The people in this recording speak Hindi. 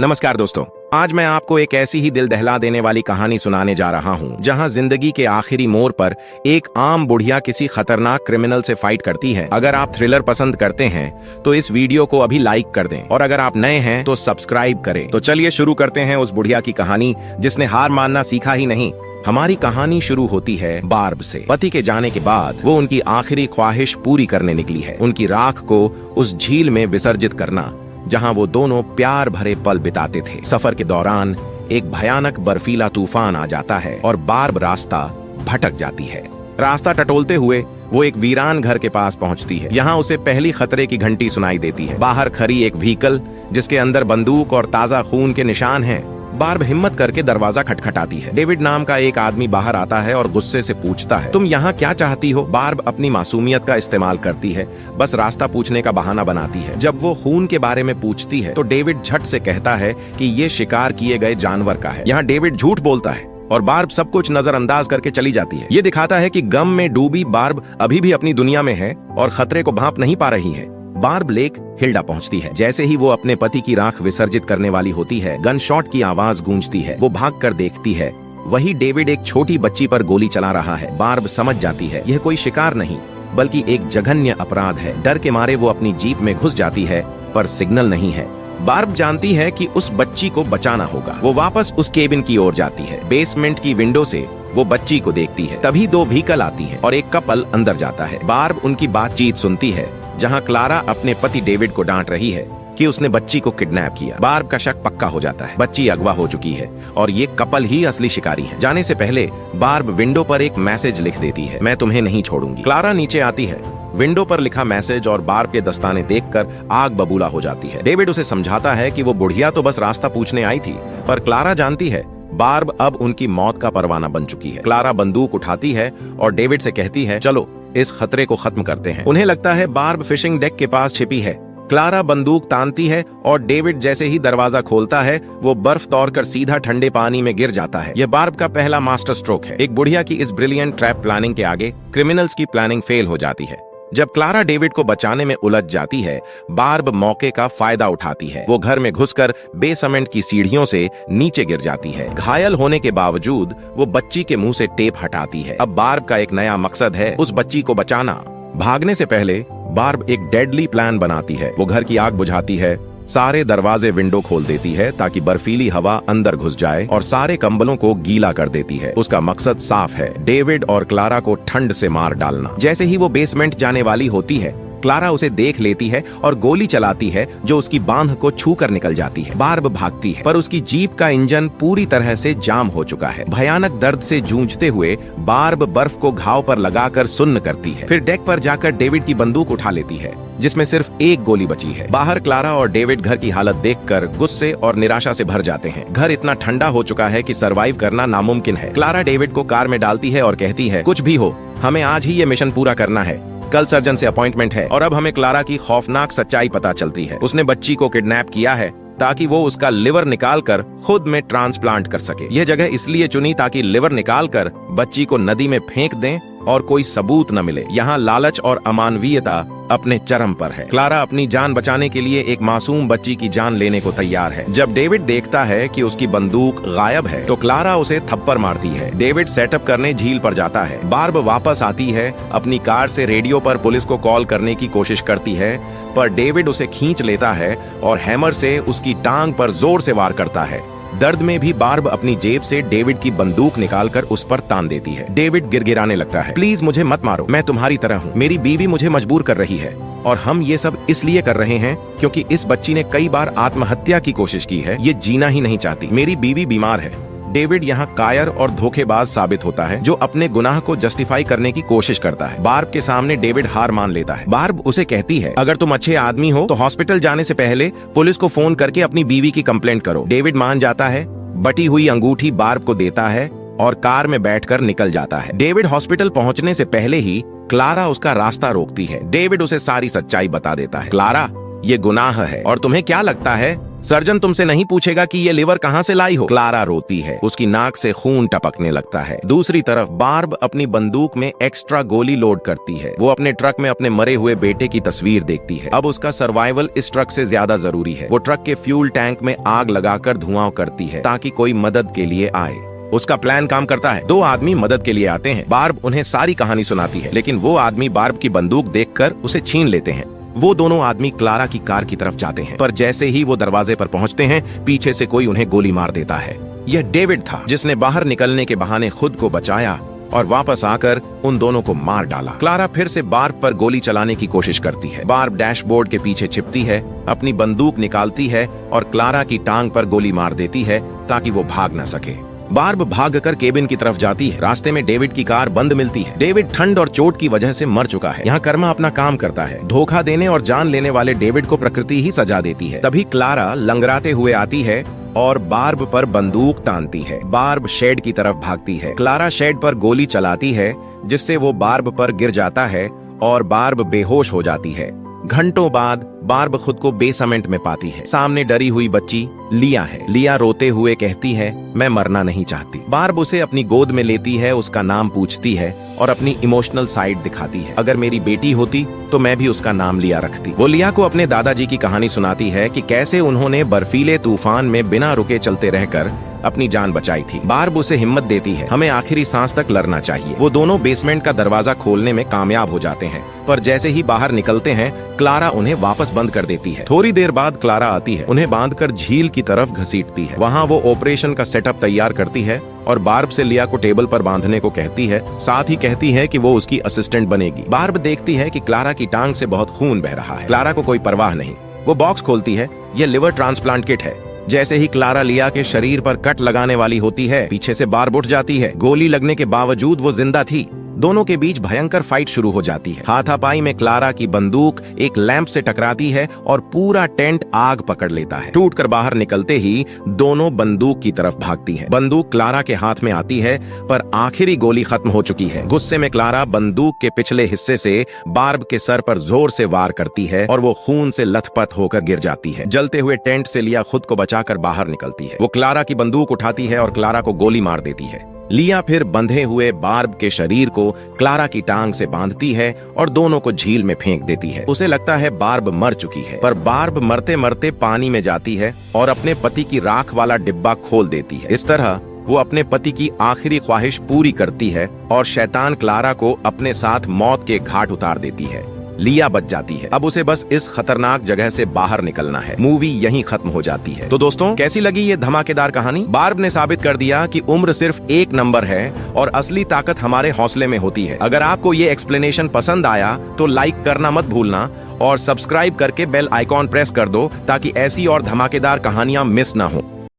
नमस्कार दोस्तों, आज मैं आपको एक ऐसी ही दिल दहला देने वाली कहानी सुनाने जा रहा हूं जहां जिंदगी के आखिरी मोड़ पर एक आम बुढ़िया किसी खतरनाक क्रिमिनल से फाइट करती है। अगर आप थ्रिलर पसंद करते हैं तो इस वीडियो को अभी लाइक कर दें और अगर आप नए हैं तो सब्सक्राइब करें। तो चलिए शुरू करते हैं उस बुढ़िया की कहानी जिसने हार मानना सीखा ही नहीं। हमारी कहानी शुरू होती है बार्ब से। पति के जाने के बाद वो उनकी आखिरी ख्वाहिश पूरी करने निकली है, उनकी राख को उस झील में विसर्जित करना जहां वो दोनों प्यार भरे पल बिताते थे। सफर के दौरान एक भयानक बर्फीला तूफान आ जाता है और बार्ब रास्ता भटक जाती है। रास्ता टटोलते हुए वो एक वीरान घर के पास पहुंचती है। यहाँ उसे पहली खतरे की घंटी सुनाई देती है। बाहर खड़ी एक व्हीकल जिसके अंदर बंदूक और ताजा खून के निशान हैं। बार्ब हिम्मत करके दरवाजा खटखटाती है। डेविड नाम का एक आदमी बाहर आता है और गुस्से से पूछता है, तुम यहाँ क्या चाहती हो? बार्ब अपनी मासूमियत का इस्तेमाल करती है, बस रास्ता पूछने का बहाना बनाती है। जब वो खून के बारे में पूछती है तो डेविड झट से कहता है कि ये शिकार किए गए जानवर का है। यहाँ डेविड झूठ बोलता है और बार्ब सब कुछ नजरअंदाज करके चली जाती है। ये दिखाता है कि गम में डूबी बार्ब अभी भी अपनी दुनिया में है और खतरे को भांप नहीं पा रही है। बार्ब लेक हिल्डा पहुंचती है। जैसे ही वो अपने पति की राख विसर्जित करने वाली होती है, गन शॉट की आवाज गूंजती है। वो भागकर देखती है, वही डेविड एक छोटी बच्ची पर गोली चला रहा है। बार्ब समझ जाती है यह कोई शिकार नहीं बल्कि एक जघन्य अपराध है। डर के मारे वो अपनी जीप में घुस जाती है पर सिग्नल नहीं है। बार्ब जानती है कि उस बच्ची को बचाना होगा। वो वापस उस केबिन की ओर जाती है। बेसमेंट की विंडो से वो बच्ची को देखती है। तभी दो व्हीकल आती हैं और एक कपल अंदर जाता है। बार्ब उनकी बातचीत सुनती है जहां क्लारा अपने पति डेविड को डांट रही है कि उसने बच्ची को किडनैप किया। बार्ब का शक पक्का हो जाता है, बच्ची अगवा हो चुकी है और ये कपल ही असली शिकारी है। जाने से पहले बार्ब विंडो पर एक मैसेज लिख देती है, मैं तुम्हें नहीं छोड़ूंगी। क्लारा नीचे आती है। विंडो पर लिखा मैसेज और बार्ब के दस्ताने देखकर आग बबूला हो जाती है। डेविड उसे समझाता है कि वो बुढ़िया तो बस रास्ता पूछने आई थी, पर क्लारा जानती है बार्ब अब उनकी मौत का परवाना बन चुकी है। क्लारा बंदूक उठाती है और डेविड से कहती है, चलो इस खतरे को खत्म करते हैं। उन्हें लगता है बार्ब फिशिंग डेक के पास छिपी है। क्लारा बंदूक तानती है और डेविड जैसे ही दरवाजा खोलता है वो बर्फ तोड़कर सीधा ठंडे पानी में गिर जाता है। यह बार्ब का पहला मास्टर स्ट्रोक है। एक बुढ़िया की इस ब्रिलियंट ट्रैप प्लानिंग के आगे क्रिमिनल्स की प्लानिंग फेल हो जाती है। जब क्लारा डेविड को बचाने में उलझ जाती है, बार्ब मौके का फायदा उठाती है। वो घर में घुसकर बेसमेंट की सीढ़ियों से नीचे गिर जाती है। घायल होने के बावजूद वो बच्ची के मुंह से टेप हटाती है। अब बार्ब का एक नया मकसद है, उस बच्ची को बचाना। भागने से पहले बार्ब एक डेडली प्लान बनाती है। वो घर की आग बुझाती है, सारे दरवाजे विंडो खोल देती है ताकि बर्फीली हवा अंदर घुस जाए और सारे कंबलों को गीला कर देती है। उसका मकसद साफ है, डेविड और क्लारा को ठंड से मार डालना। जैसे ही वो बेसमेंट जाने वाली होती है, क्लारा उसे देख लेती है और गोली चलाती है जो उसकी बांध को छू कर निकल जाती है। बार्ब भागती है पर उसकी जीप का इंजन पूरी तरह से जाम हो चुका है। भयानक दर्द से जूझते हुए बार्ब बर्फ को घाव पर लगाकर सुन्न करती है। फिर डेक पर जाकर डेविड की बंदूक उठा लेती है जिसमें सिर्फ एक गोली बची है। बाहर क्लारा और डेविड घर की हालत देखकर गुस्से और निराशा से भर जाते हैं। घर इतना ठंडा हो चुका है कि सरवाइव करना नामुमकिन है। क्लारा डेविड को कार में डालती है और कहती है, कुछ भी हो हमें आज ही ये मिशन पूरा करना है। कल सर्जन से अपॉइंटमेंट है। और अब हमें क्लारा की खौफनाक सच्चाई पता चलती है। उसने बच्ची को किडनैप किया है ताकि वो उसका लिवर निकालकर खुद में ट्रांसप्लांट कर सके। यह जगह इसलिए चुनी ताकि लिवर निकालकर बच्ची को नदी में फेंक दें और कोई सबूत न मिले। यहाँ लालच और अमानवीयता अपने चरम पर है। क्लारा अपनी जान बचाने के लिए एक मासूम बच्ची की जान लेने को तैयार है। जब डेविड देखता है कि उसकी बंदूक गायब है तो क्लारा उसे थप्पड़ मारती है। डेविड सेटअप करने झील पर जाता है। बार्ब वापस आती है, अपनी कार से रेडियो पर पुलिस को कॉल करने की कोशिश करती है पर डेविड उसे खींच लेता है और हैमर से उसकी टांग पर जोर से वार करता है। दर्द में भी बार्ब अपनी जेब से डेविड की बंदूक निकालकर उस पर तान देती है। डेविड गिड़गिड़ाने लगता है, प्लीज मुझे मत मारो, मैं तुम्हारी तरह हूँ। मेरी बीवी मुझे मजबूर कर रही है और हम ये सब इसलिए कर रहे हैं क्योंकि इस बच्ची ने कई बार आत्महत्या की कोशिश की है। ये जीना ही नहीं चाहती। मेरी बीवी बीमार है। डेविड यहाँ कायर और धोखेबाज साबित होता है जो अपने गुनाह को जस्टिफाई करने की कोशिश करता है। बार्ब के सामने डेविड हार मान लेता है। बार्ब उसे कहती है, अगर तुम अच्छे आदमी हो तो हॉस्पिटल जाने से पहले पुलिस को फोन करके अपनी बीवी की कंप्लेंट करो। डेविड मान जाता है, बटी हुई अंगूठी बार्ब को देता है और कार में बैठकर निकल जाता है। डेविड हॉस्पिटल पहुंचने से पहले ही क्लारा उसका रास्ता रोकती है। डेविड उसे सारी सच्चाई बता देता है। क्लारा, ये गुनाह है और तुम्हें क्या लगता है सर्जन तुमसे नहीं पूछेगा कि ये लिवर कहाँ से लाई हो। क्लारा रोती है, उसकी नाक से खून टपकने लगता है। दूसरी तरफ बार्ब अपनी बंदूक में एक्स्ट्रा गोली लोड करती है। वो अपने ट्रक में अपने मरे हुए बेटे की तस्वीर देखती है। अब उसका सर्वाइवल इस ट्रक से ज्यादा जरूरी है। वो ट्रक के फ्यूल टैंक में आग लगाकर धुआं करती है ताकि कोई मदद के लिए आए। उसका प्लान काम करता है। 2 आदमी मदद के लिए आते हैं। बार्ब उन्हें सारी कहानी सुनाती है, लेकिन वो आदमी बार्ब की बंदूक देखकर उसे छीन लेते हैं। वो दोनों आदमी क्लारा की कार की तरफ जाते हैं, पर जैसे ही वो दरवाजे पर पहुंचते हैं, पीछे से कोई उन्हें गोली मार देता है। यह डेविड था, जिसने बाहर निकलने के बहाने खुद को बचाया और वापस आकर उन दोनों को मार डाला। क्लारा फिर से बार्ब पर गोली चलाने की कोशिश करती है। बार्ब डैशबोर्ड के पीछे छिपती है, अपनी बंदूक निकालती है और क्लारा की टांग पर गोली मार देती है ताकि वो भाग न सके। बार्ब भागकर केबिन की तरफ जाती है। रास्ते में डेविड की कार बंद मिलती है। डेविड ठंड और चोट की वजह से मर चुका है। यहाँ कर्मा अपना काम करता है। धोखा देने और जान लेने वाले डेविड को प्रकृति ही सजा देती है। तभी क्लारा लंगड़ाते हुए आती है और बार्ब पर बंदूक तानती है। बार्ब शेड की तरफ भागती है। क्लारा शेड पर गोली चलाती है, जिससे वो बार्ब पर गिर जाता है और बार्ब बेहोश हो जाती है। घंटों बाद बार्ब खुद को बेसमेंट में पाती है। सामने डरी हुई बच्ची लिया है। लिया रोते हुए कहती है, मैं मरना नहीं चाहती। बार्ब उसे अपनी गोद में लेती है, उसका नाम पूछती है और अपनी इमोशनल साइड दिखाती है। अगर मेरी बेटी होती तो मैं भी उसका नाम लिया रखती। वो लिया को अपने दादाजी की कहानी सुनाती है कि कैसे उन्होंने बर्फीले तूफान में बिना रुके चलते रहकर अपनी जान बचाई थी। बार्ब उसे हिम्मत देती है, हमें आखिरी सांस तक लड़ना चाहिए। वो दोनों बेसमेंट का दरवाजा खोलने में कामयाब हो जाते हैं, पर जैसे ही बाहर निकलते हैं, क्लारा उन्हें वापस बंद कर देती है। थोड़ी देर बाद क्लारा आती है, उन्हें बांधकर झील की तरफ घसीटती है। वहाँ वो ऑपरेशन का सेटअप तैयार करती है और बार्ब से लिया को टेबल पर बांधने को कहती है। साथ ही कहती है कि वो उसकी असिस्टेंट बनेगी। बार्ब देखती है कि क्लारा की टांग से बहुत खून बह रहा है। क्लारा को कोई परवाह नहीं। वो बॉक्स खोलती है। यह लिवर ट्रांसप्लांट किट है। जैसे ही क्लारा लिया के शरीर पर कट लगाने वाली होती है, पीछे से बार्ब उठ जाती है। गोली लगने के बावजूद वो जिंदा थी। दोनों के बीच भयंकर फाइट शुरू हो जाती है। हाथापाई में क्लारा की बंदूक एक लैंप से टकराती है और पूरा टेंट आग पकड़ लेता है। टूटकर बाहर निकलते ही दोनों बंदूक की तरफ भागती है। बंदूक क्लारा के हाथ में आती है, पर आखिरी गोली खत्म हो चुकी है। गुस्से में क्लारा बंदूक के पिछले हिस्से से बार्ब के सर पर जोर से वार करती है और वो खून से लथपथ होकर गिर जाती है। जलते हुए टेंट से लिया खुद को बचाकर बाहर निकलती है। वो क्लारा की बंदूक उठाती है और क्लारा को गोली मार देती है। लिया फिर बंधे हुए बार्ब के शरीर को क्लारा की टांग से बांधती है और दोनों को झील में फेंक देती है। उसे लगता है बार्ब मर चुकी है, पर बार्ब मरते मरते पानी में जाती है और अपने पति की राख वाला डिब्बा खोल देती है। इस तरह वो अपने पति की आखिरी ख्वाहिश पूरी करती है और शैतान क्लारा को अपने साथ मौत के घाट उतार देती है। लिया बच जाती है। अब उसे बस इस खतरनाक जगह से बाहर निकलना है। मूवी यहीं खत्म हो जाती है। तो दोस्तों, कैसी लगी ये धमाकेदार कहानी? बार्ब ने साबित कर दिया कि उम्र सिर्फ एक नंबर है और असली ताकत हमारे हौसले में होती है। अगर आपको ये एक्सप्लेनेशन पसंद आया तो लाइक करना मत भूलना और सब्सक्राइब करके बेल आइकॉन प्रेस कर दो ताकि ऐसी और धमाकेदार कहानियां मिस ना हो।